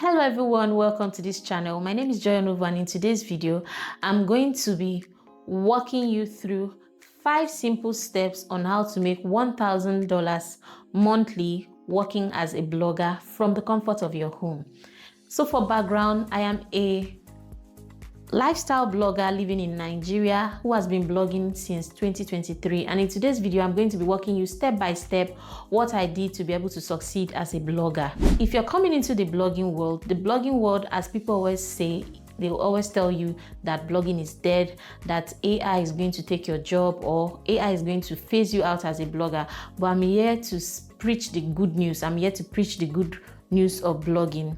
Hello everyone, welcome to this channel. My name is Joy Onova, and in today's video I'm going to be walking you through 5 simple steps on how to make $1,000 monthly working as a blogger from the comfort of your home. So for background, I am a lifestyle blogger living in Nigeria who has been blogging since 2023, and in today's video I'm going to be walking you step by step what I did to be able to succeed as a blogger. If you're coming into the blogging world, as people always say, they will always tell you that blogging is dead, that AI is going to take your job, or AI is going to phase you out as a blogger. But I'm here to preach the good news. I'm here to preach the good news of blogging.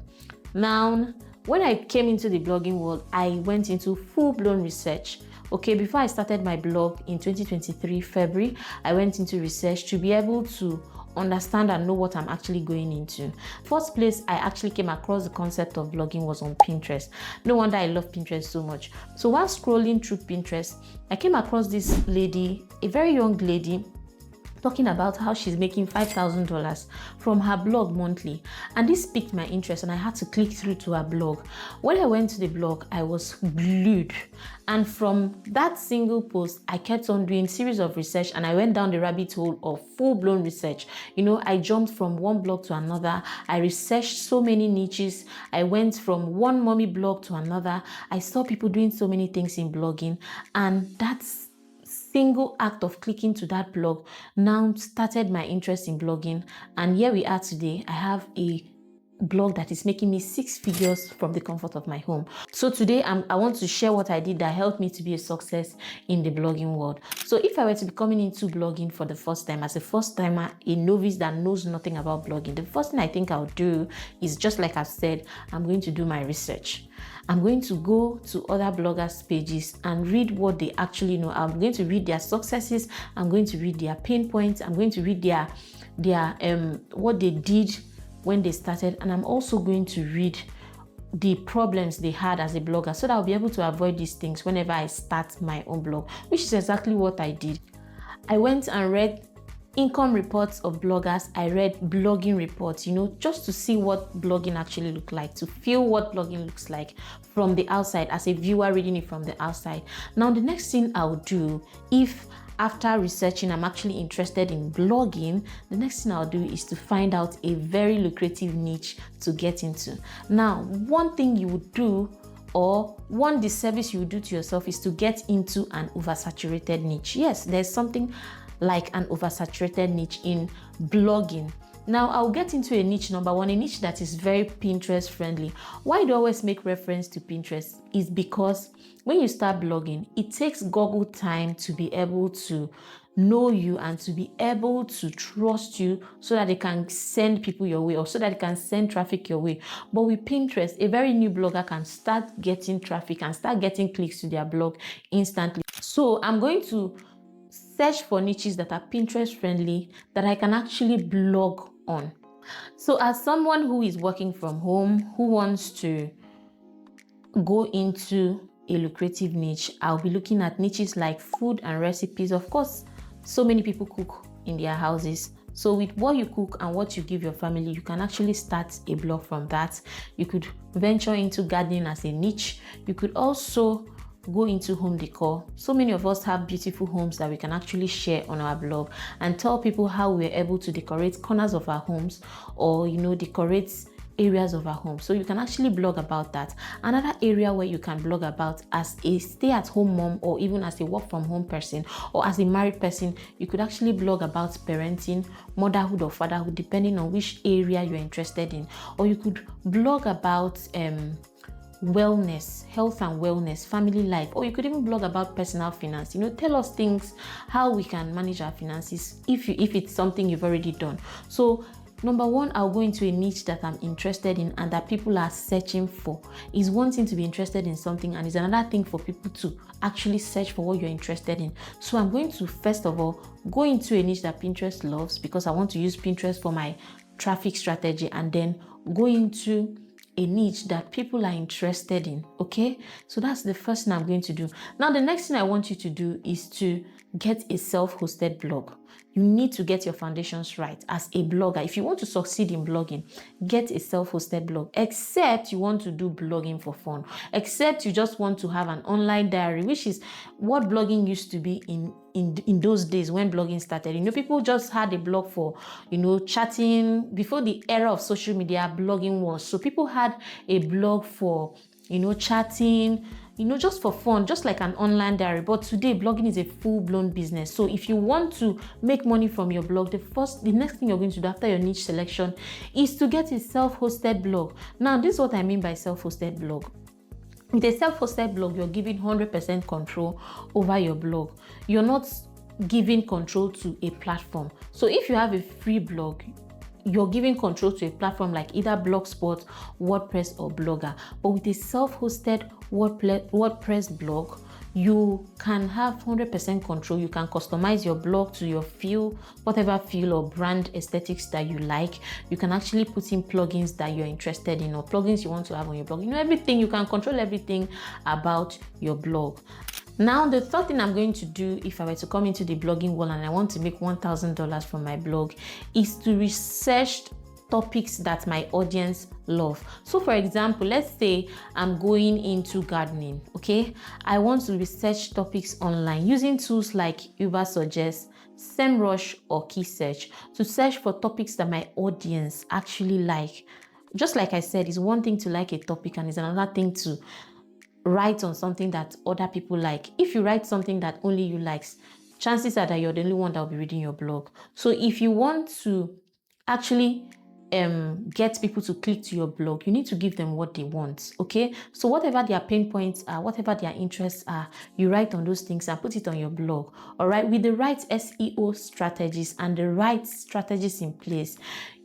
Now, when I came into the blogging world, I went into full-blown research. Okay, before I started my blog in 2023 February, I went into research to be able to understand and know what I'm actually going into. First place I actually came across the concept of blogging was on Pinterest. No wonder I love Pinterest so much. So while scrolling through Pinterest, I came across this lady, a very young lady, talking about how she's making $5,000 from her blog monthly, and this piqued my interest and I had to click through to her blog. When I went to the blog, I was glued, and from that single post I kept on doing series of research, and I went down the rabbit hole of full-blown research. I jumped from one blog to another. I researched so many niches. I went from one mommy blog to another. I saw people doing so many things in blogging, and that's single act of clicking to that blog now started my interest in blogging, and here we are today. I have a blog that is making me 6 figures from the comfort of my home. So today I want to share what I did that helped me to be a success in the blogging world. So if I were to be coming into blogging for the first time, as a first timer, a novice that knows nothing about blogging, the first thing I think I'll do is, just like I've said, I'm going to do my research. I'm going to go to other bloggers' pages and read what they actually know. I'm going to read their successes. I'm going to read their pain points. I'm going to read their what they did when they started, and I'm also going to read the problems they had as a blogger, so that I'll be able to avoid these things whenever I start my own blog, which is exactly what I did. I went and read income reports of bloggers. I read blogging reports, just to see what blogging actually looked like, to feel what blogging looks like from the outside, as a viewer reading it from the outside. Now, the next thing I'll do, if after researching I'm actually interested in blogging, the next thing I'll do is to find out a very lucrative niche to get into. Now, one thing you would do, or one disservice you would do to yourself, is to get into an oversaturated niche. Yes, there's something like an oversaturated niche in blogging. Now, I'll get into a niche. Number one, a niche that is very Pinterest friendly. Why do I always make reference to Pinterest is because when you start blogging, it takes Google time to be able to know you and to be able to trust you, so that they can send people your way, or so that they can send traffic your way. But with Pinterest, a very new blogger can start getting traffic and start getting clicks to their blog instantly. So I'm going to search for niches that are Pinterest friendly, that I can actually blog on. So as someone who is working from home, who wants to go into a lucrative niche, I'll be looking at niches like food and recipes. Of course, so many people cook in their houses. So with what you cook and what you give your family, you can actually start a blog from that. You could venture into gardening as a niche. You could also go into home decor. So many of us have beautiful homes that we can actually share on our blog and tell people how we're able to decorate corners of our homes, or decorate areas of our home. So you can actually blog about that. Another area where you can blog about, as a stay-at-home mom, or even as a work-from-home person, or as a married person, you could actually blog about parenting, motherhood or fatherhood, depending on which area you're interested in. Or you could blog about wellness, health and wellness, family life, or you could even blog about personal finance. Tell us things, how we can manage our finances, if it's something you've already done. So number one, I'll go into a niche that I'm interested in and that people are searching for. Is one thing to be interested in something, and it's another thing for people to actually search for what you're interested in. So I'm going to, first of all, go into a niche that Pinterest loves, because I want to use Pinterest for my traffic strategy, and then go into a niche that people are interested in. Okay, so that's the first thing I'm going to do. Now, the next thing I want you to do is to get a self-hosted blog. You need to get your foundations right as a blogger. If you want to succeed in blogging, get a self-hosted blog, except you want to do blogging for fun, except you just want to have an online diary, which is what blogging used to be in those days when blogging started. People just had a blog for, chatting. Before the era of social media, blogging was. So people had a blog for, chatting, just for fun, just like an online diary. But today, blogging is a full-blown business. So if you want to make money from your blog, the next thing you're going to do after your niche selection is to get a self-hosted blog. Now, this is what I mean by self-hosted blog. With a self-hosted blog, you're giving 100% control over your blog. You're not giving control to a platform. So if you have a free blog, you're giving control to a platform like either Blogspot, WordPress, or Blogger. But with a self-hosted WordPress blog, you can have 100% control. You can customize your blog to your feel, whatever feel or brand aesthetics that you like. You can actually put in plugins that you're interested in, or plugins you want to have on your blog. Everything. You can control everything about your blog. Now, the third thing I'm going to do if I were to come into the blogging world and I want to make $1,000 from my blog is to research topics that my audience love. So for example, let's say I'm going into gardening, okay? I want to research topics online using tools like Ubersuggest, SEMrush, or Keysearch to search for topics that my audience actually like. Just like I said, it's one thing to like a topic and it's another thing to write on something that other people like. If you write something that only you like, chances are that you're the only one that will be reading your blog. So if you want to actually get people to click to your blog, you need to give them what they want, okay? So whatever their pain points are, whatever their interests are, you write on those things and put it on your blog, all right? With the right SEO strategies and the right strategies in place,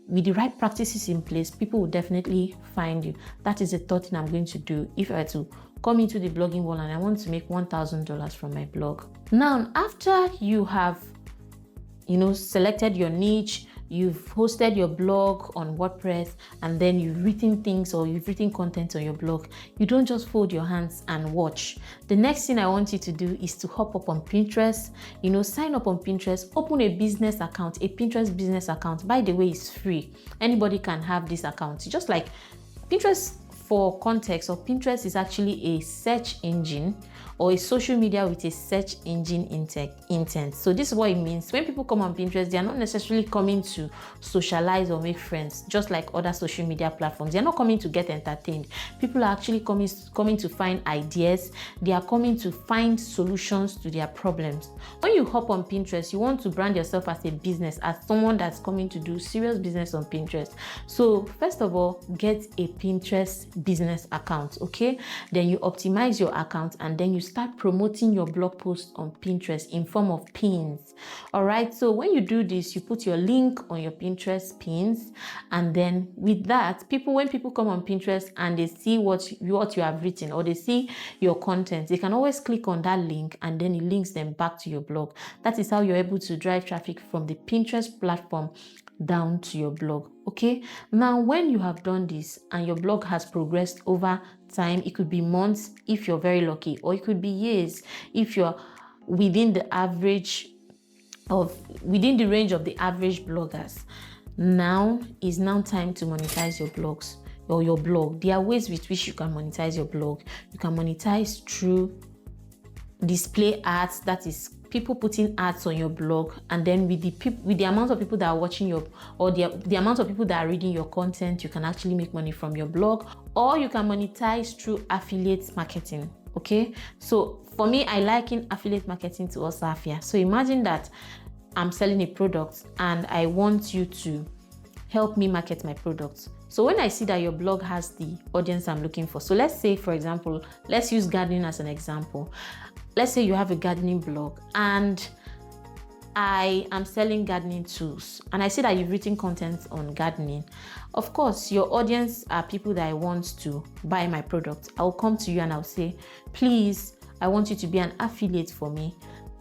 with the right practices in place, people will definitely find you. That is the third thing I'm going to do if I were to come into the blogging world and I want to make $1,000 from my blog. Now, after you have, selected your niche, you've hosted your blog on WordPress, and then you've written things or you've written content on your blog, you don't just fold your hands and watch. The next thing I want you to do is to hop up on Pinterest, sign up on Pinterest, open a business account, a Pinterest business account. By the way, it's free. Anybody can have this account. Just like Pinterest, for context, or Pinterest is actually a search engine or a social media with a search engine intent. So this is what it means. When people come on Pinterest, they are not necessarily coming to socialize or make friends, just like other social media platforms. They are not coming to get entertained. People are actually coming to find ideas. They are coming to find solutions to their problems. When you hop on Pinterest, you want to brand yourself as a business, as someone that's coming to do serious business on Pinterest. So first of all, get a Pinterest business account, okay? Then you optimize your account and then you start promoting your blog posts on Pinterest in form of pins. All right, so when you do this, you put your link on your Pinterest pins, and then with that, when people come on Pinterest and they see what you have written or they see your content, they can always click on that link and then it links them back to your blog. That is how you're able to drive traffic from the Pinterest platform down to your blog, okay? Now, when you have done this and your blog has progressed over time, it could be months if you're very lucky, or it could be years if you're within the range of the average bloggers. Now is time to monetize your blogs or your blog. There are ways with which you can monetize your blog. You can monetize through display ads, that is people putting ads on your blog, and then with the amount of people that are watching the amount of people that are reading your content, you can actually make money from your blog. Or you can monetize through affiliate marketing, okay? So for me, I liken affiliate marketing to Osafia. So imagine that I'm selling a product and I want you to help me market my product. So when I see that your blog has the audience I'm looking for, so let's say, for example, let's use gardening as an example. Let's say you have a gardening blog and I am selling gardening tools, and I see that you've written content on gardening. Of course, your audience are people that I want to buy my product. I'll come to you and I'll say, please, I want you to be an affiliate for me.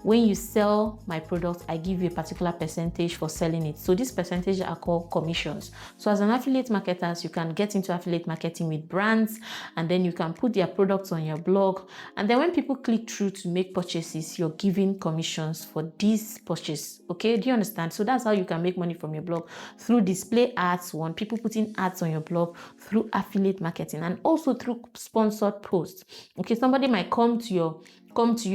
when you sell my product, I give you a particular percentage for selling it. So this percentage are called commissions. So as an affiliate marketer, you can get into affiliate marketing with brands, and then you can put their products on your blog. And then when people click through to make purchases, you're giving commissions for this purchase. Okay, do you understand? So that's how you can make money from your blog, through display ads, people putting ads on your blog, through affiliate marketing, and also through sponsored posts. Okay, somebody might come to you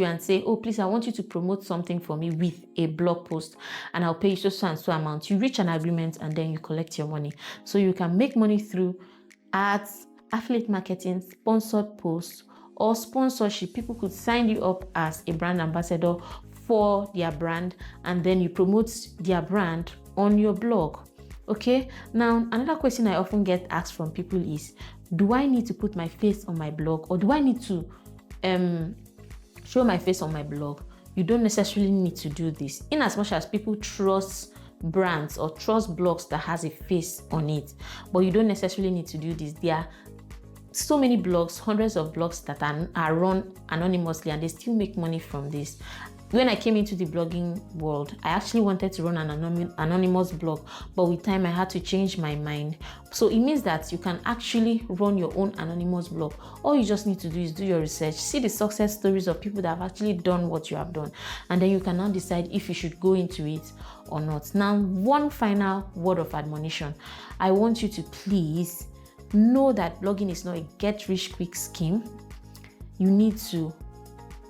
and say, oh, please, I want you to promote something for me with a blog post, and I'll pay you so and so amount. You reach an agreement, and then you collect your money. So you can make money through ads, affiliate marketing, sponsored posts, or sponsorship. People could sign you up as a brand ambassador for their brand, and then you promote their brand on your blog. Okay, now another question I often get asked from people is, do I need to put my face on my blog, or do I need to show my face on my blog? You don't necessarily need to do this, in as much as people trust brands or trust blogs that has a face on it, but you don't necessarily need to do this. There are so many blogs, hundreds of blogs that are run anonymously, and they still make money from this. When I came into the blogging world, I actually wanted to run an anonymous blog, but with time I had to change my mind. So it means that you can actually run your own anonymous blog. All you just need to do is do your research, see the success stories of people that have actually done what you have done, and then you can now decide if you should go into it or not. Now, one final word of admonition. I want you to please know that blogging is not a get-rich-quick scheme. You need to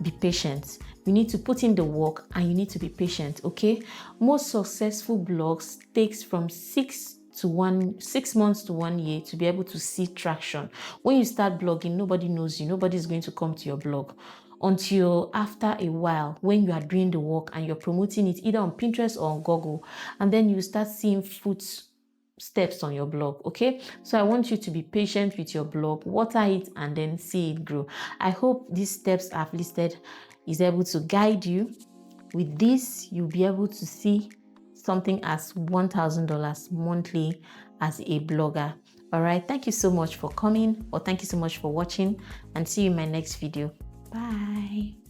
be patient. You need to put in the work, and you need to be patient, okay? Most successful blogs takes from 6 months to 1 year to be able to see traction. When you start blogging, nobody knows you. Nobody's going to come to your blog until after a while, when you are doing the work and you're promoting it either on Pinterest or on Google, and then you start seeing footsteps on your blog. Okay, so I want you to be patient with your blog, water it, and then see it grow. I hope these steps I've listed is able to guide you. With this, you'll be able to see something as $1,000 monthly as a blogger. All right, thank you so much for coming, or thank you so much for watching, and see you in my next video. Bye.